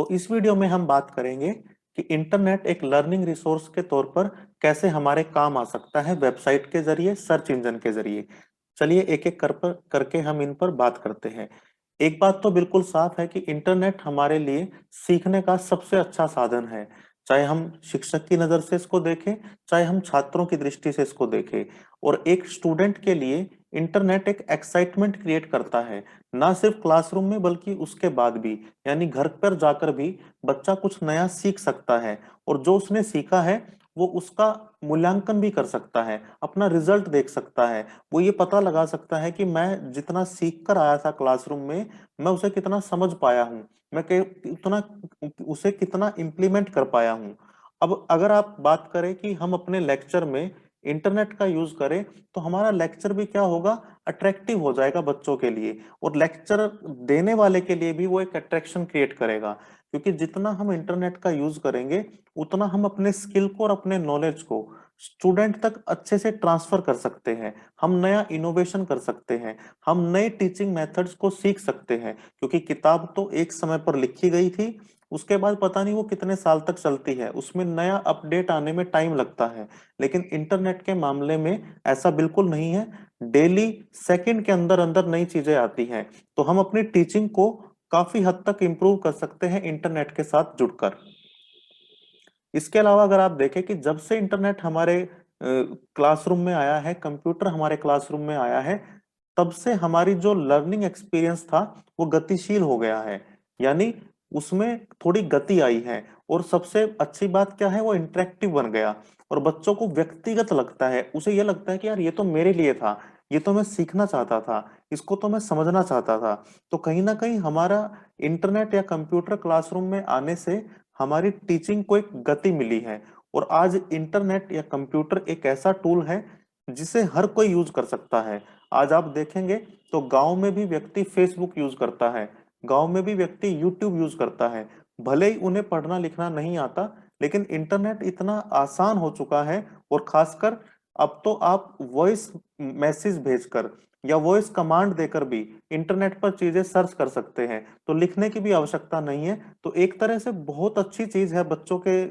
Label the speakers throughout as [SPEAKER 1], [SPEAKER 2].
[SPEAKER 1] तो इस वीडियो में हम बात करेंगे कि इंटरनेट एक लर्निंग रिसोर्स के तौर पर कैसे हमारे काम आ सकता है वेबसाइट के जरिए, सर्च इंजन के जरिए। चलिए एक एक करके हम इन पर बात करते हैं। एक बात तो बिल्कुल साफ है कि इंटरनेट हमारे लिए सीखने का सबसे अच्छा साधन है। चाहे हम शिक्षक की नजर से इसको देखें, चाहे हम छात्रों की दृष्टि से इसको देखें। और एक स्टूडेंट के लिए इंटरनेट एक एक्साइटमेंट क्रिएट करता है, ना सिर्फ क्लासरूम में बल्कि उसके बाद भी। यानी घर पर जाकर भी बच्चा कुछ नया सीख सकता है, और जो उसने सीखा है वो उसका मूल्यांकन भी कर सकता है, अपना रिजल्ट देख सकता है। वो ये पता लगा सकता है कि मैं जितना सीख कर आया था क्लासरूम में, मैं उसे कितना समझ पाया हूँ, उतना उसे कितना इम्प्लीमेंट कर पाया हूँ। अब अगर आप बात करें कि हम अपने लेक्चर में इंटरनेट का यूज करें, तो हमारा लेक्चर भी क्या होगा, अट्रैक्टिव हो जाएगा बच्चों के लिए, और लेक्चर देने वाले के लिए भी वो एक अट्रैक्शन क्रिएट करेगा। क्योंकि जितना हम इंटरनेट का यूज करेंगे, उतना हम अपने स्किल को और अपने नॉलेज को स्टूडेंट तक अच्छे से ट्रांसफर कर सकते हैं। हम नया इनोवेशन कर सकते हैं, हम नए टीचिंग मेथड्स को सीख सकते हैं। क्योंकि किताब तो एक समय पर लिखी गई थी, उसके बाद पता नहीं वो कितने साल तक चलती है, उसमें नया अपडेट आने में टाइम लगता है। लेकिन इंटरनेट के मामले में ऐसा बिल्कुल नहीं है। डेली सेकंड के अंदर अंदर नई चीजें आती हैं। तो हम अपनी टीचिंग को काफी हद तक इंप्रूव कर सकते हैं इंटरनेट के साथ जुड़कर। इसके अलावा अगर आप देखें कि जब से इंटरनेट हमारे क्लासरूम में आया है, कंप्यूटर हमारे क्लासरूम में आया है, तब से हमारी जो लर्निंग एक्सपीरियंस था वो गतिशील हो गया है। यानी उसमें थोड़ी गति आई है। और सबसे अच्छी बात क्या है, वो इंटरेक्टिव बन गया। और बच्चों को व्यक्तिगत लगता है, उसे ये लगता है कि यार ये तो मेरे लिए था, ये तो मैं सीखना चाहता था, इसको तो मैं समझना चाहता था। तो कहीं ना कहीं हमारा इंटरनेट या कंप्यूटर क्लासरूम में आने से हमारी टीचिंग को एक गति मिली है। और आज इंटरनेट या कंप्यूटर एक ऐसा टूल है जिसे हर कोई यूज कर सकता है। आज आप देखेंगे तो गांव में भी व्यक्ति फेसबुक यूज करता है, गांव में भी व्यक्ति यूट्यूब यूज करता है। भले ही उन्हें पढ़ना लिखना नहीं आता, लेकिन इंटरनेट इतना आसान हो चुका है। और खासकर अब तो आप वॉइस मैसेज भेजकर या वॉइस कमांड देकर भी इंटरनेट पर चीजें सर्च कर सकते हैं, तो लिखने की भी आवश्यकता नहीं है। तो एक तरह से बहुत अच्छी चीज है बच्चों के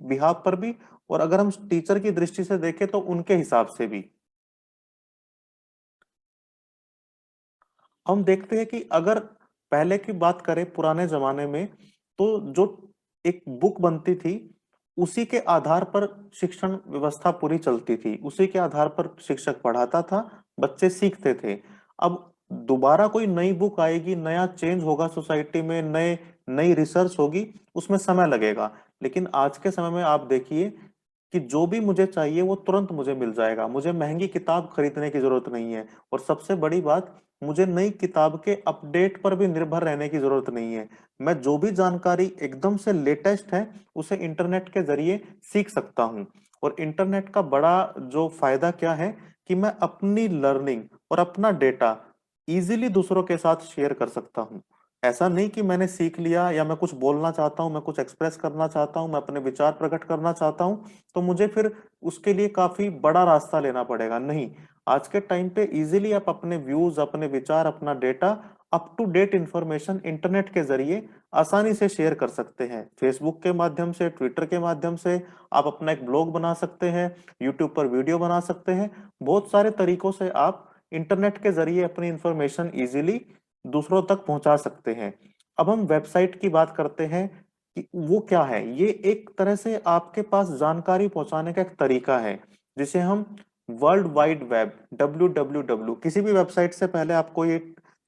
[SPEAKER 1] बिहाफ पर भी, और अगर हम टीचर की दृष्टि से देखें तो उनके हिसाब से भी। हम देखते हैं कि अगर पहले की बात करें पुराने जमाने में, तो जो एक बुक बनती थी उसी के आधार पर शिक्षण व्यवस्था पूरी चलती थी, उसी के आधार पर शिक्षक पढ़ाता था, बच्चे सीखते थे। अब दोबारा कोई नई बुक आएगी, नया चेंज होगा सोसाइटी में, नए नई रिसर्च होगी, उसमें समय लगेगा। लेकिन आज के समय में आप देखिए कि जो भी मुझे चाहिए वो तुरंत मुझे मिल जाएगा, मुझे महंगी किताब खरीदने की जरूरत नहीं है। और सबसे बड़ी बात, मुझे नई किताब के अपडेट पर भी निर्भर रहने की जरूरत नहीं है। मैं जो भी जानकारी एकदम से लेटेस्ट है उसे इंटरनेट के जरिए सीख सकता हूँ। और इंटरनेट का बड़ा जो फायदा क्या है कि मैं अपनी लर्निंग और अपना डेटा इजीली दूसरों के साथ शेयर कर सकता हूँ। ऐसा नहीं कि मैंने सीख लिया या मैं कुछ बोलना चाहता हूँ, मैं कुछ एक्सप्रेस करना चाहता हूँ, मैं अपने विचार प्रकट करना चाहता हूँ, तो मुझे फिर उसके लिए काफी बड़ा रास्ता लेना पड़ेगा। नहीं, आज के टाइम पे इजीली आप अपने व्यूज, अपने विचार, अपना data, up to date information internet के जरिए आसानी से शेयर कर सकते हैं। फेसबुक के माध्यम से, ट्विटर के माध्यम से आप अपना एक ब्लॉग बना सकते हैं, यूट्यूब पर वीडियो बना सकते हैं। बहुत सारे तरीकों से आप इंटरनेट के जरिए अपनी इंफॉर्मेशन इजीली दूसरों तक पहुंचा सकते हैं। अब हम वेबसाइट की बात करते हैं कि वो क्या है। ये एक तरह से आपके पास जानकारी पहुंचाने का एक तरीका है, जिसे हम वर्ल्ड वाइड वेब, WWW, किसी भी वेबसाइट से पहले आपको ये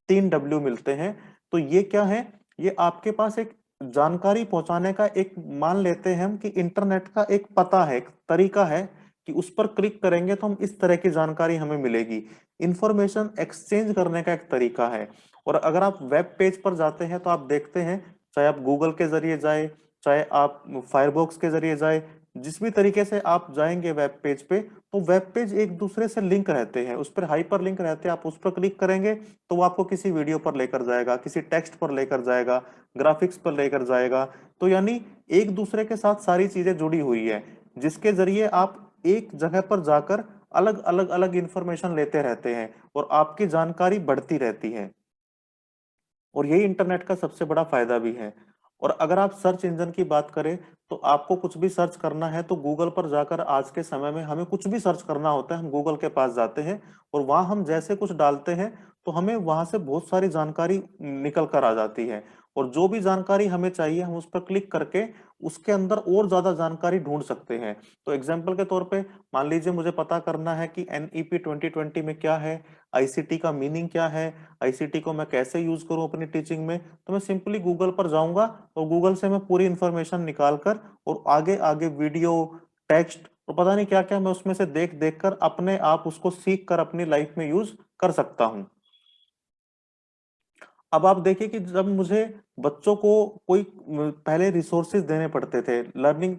[SPEAKER 1] 3 W मिलते हैं। तो ये क्या है, ये आपके पास एक जानकारी पहुंचाने का एक, मान लेते हैं हम कि इंटरनेट का एक पता है, एक तरीका है कि उस पर क्लिक करेंगे तो हम इस तरह की जानकारी हमें मिलेगी। इंफॉर्मेशन एक्सचेंज करने का एक तरीका है। और अगर आप वेब पेज पर जाते हैं तो आप देखते हैं, चाहे आप गूगल के जरिए जाए, चाहे आप फायरबॉक्स के जरिए जाए, जिस भी तरीके से आप जाएंगे वेब पेज पे, तो वेब पेज एक दूसरे से लिंक रहते हैं, उस पर हाइपर लिंक रहते हैं। आप उस पर क्लिक करेंगे तो वो आपको किसी वीडियो पर लेकर जाएगा, किसी टेक्स्ट पर लेकर जाएगा, ग्राफिक्स पर लेकर जाएगा। तो यानी एक दूसरे के साथ सारी चीजें जुड़ी हुई है, जिसके जरिए आप एक जगह पर जाकर अलग अलग अलग इंफॉर्मेशन लेते रहते हैं, और आपकी जानकारी बढ़ती रहती है। और यही इंटरनेट का सबसे बड़ा फायदा भी है। और अगर आप सर्च इंजन की बात करें तो आपको कुछ भी सर्च करना है तो गूगल पर जाकर आज के समय में हमें कुछ भी सर्च करना होता है, हम गूगल के पास जाते हैं और वहां हम जैसे कुछ डालते हैं तो हमें वहां से बहुत सारी जानकारी निकल कर आ जाती है। और जो भी जानकारी हमें चाहिए हम उस पर क्लिक करके उसके अंदर और ज्यादा जानकारी ढूंढ सकते हैं। तो एग्जाम्पल के तौर पे मान लीजिए मुझे पता करना है कि एनईपी 2020 में क्या है, आईसीटी का मीनिंग क्या है, आईसीटी को मैं कैसे यूज करूं अपनी टीचिंग में, तो मैं सिंपली गूगल पर जाऊंगा और गूगल से मैं पूरी इंफॉर्मेशन निकाल कर और आगे आगे वीडियो, टेक्स्ट और पता नहीं क्या क्या मैं उसमें से देख देख कर अपने आप उसको सीख कर अपनी लाइफ में यूज कर सकता हूं। अब आप देखिए कि जब मुझे बच्चों को कोई पहले रिसोर्सेज देने पड़ते थे, लर्निंग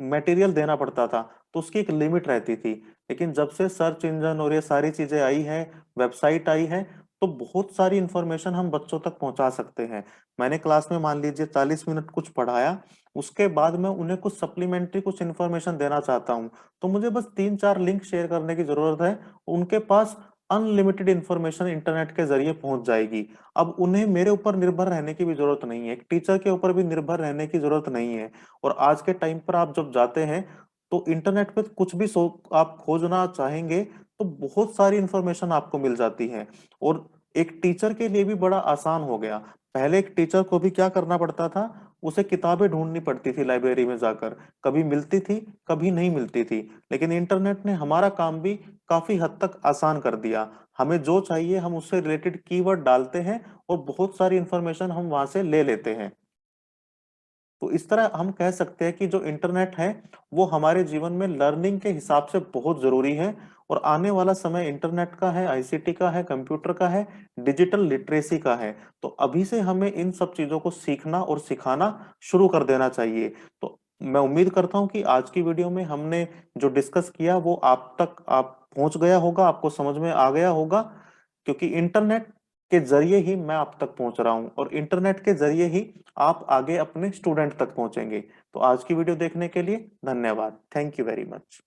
[SPEAKER 1] मटेरियल देना पड़ता था, तो उसकी एक लिमिट रहती थी। लेकिन जब से सर्च इंजन और ये सारी चीजें आई हैं, वेबसाइट आई है, तो बहुत सारी इंफॉर्मेशन हम बच्चों तक पहुंचा सकते हैं। मैंने क्लास में मान लीजिए 40 मिनट कुछ पढ़ाया, उसके बाद मैं उन्हें कुछ सप्लीमेंट्री कुछ इंफॉर्मेशन देना चाहता हूँ, तो मुझे बस 3-4 लिंक शेयर करने की जरूरत है, उनके पास अनलिमिटेड इंफॉर्मेशन इंटरनेट के जरिए पहुंच जाएगी। अब उन्हें मेरे ऊपर निर्भर रहने की भी जरूरत नहीं है, एक टीचर के ऊपर भी निर्भर रहने की जरूरत नहीं है। और आज के टाइम पर आप जब जाते हैं तो इंटरनेट पे कुछ भी आप खोजना चाहेंगे तो बहुत सारी इंफॉर्मेशन आपको मिल जाती है। और एक टीचर के लिए भी बड़ा आसान हो गया। पहले एक टीचर को भी क्या करना पड़ता था, उसे किताबें ढूंढनी पड़ती थी लाइब्रेरी में जाकर, कभी मिलती थी कभी नहीं मिलती थी। लेकिन इंटरनेट ने हमारा काम भी काफी हद तक आसान कर दिया। हमें जो चाहिए हम उससे रिलेटेड कीवर्ड डालते हैं और बहुत सारी इंफॉर्मेशन हम वहां से ले लेते हैं। तो इस तरह हम कह सकते हैं कि जो इंटरनेट है वो हमारे जीवन में लर्निंग के हिसाब से बहुत जरूरी है। और आने वाला समय इंटरनेट का है, आईसीटी का है, कंप्यूटर का है, डिजिटल लिटरेसी का है। तो अभी से हमें इन सब चीजों को सीखना और सिखाना शुरू कर देना चाहिए। तो मैं उम्मीद करता हूं कि आज की वीडियो में हमने जो डिस्कस किया वो आप पहुंच गया होगा, आपको समझ में आ गया होगा। क्योंकि इंटरनेट के जरिए ही मैं आप तक पहुंच रहा हूं और इंटरनेट के जरिए ही आप आगे अपने स्टूडेंट तक पहुंचेंगे। तो आज की वीडियो देखने के लिए धन्यवाद। Thank you very much.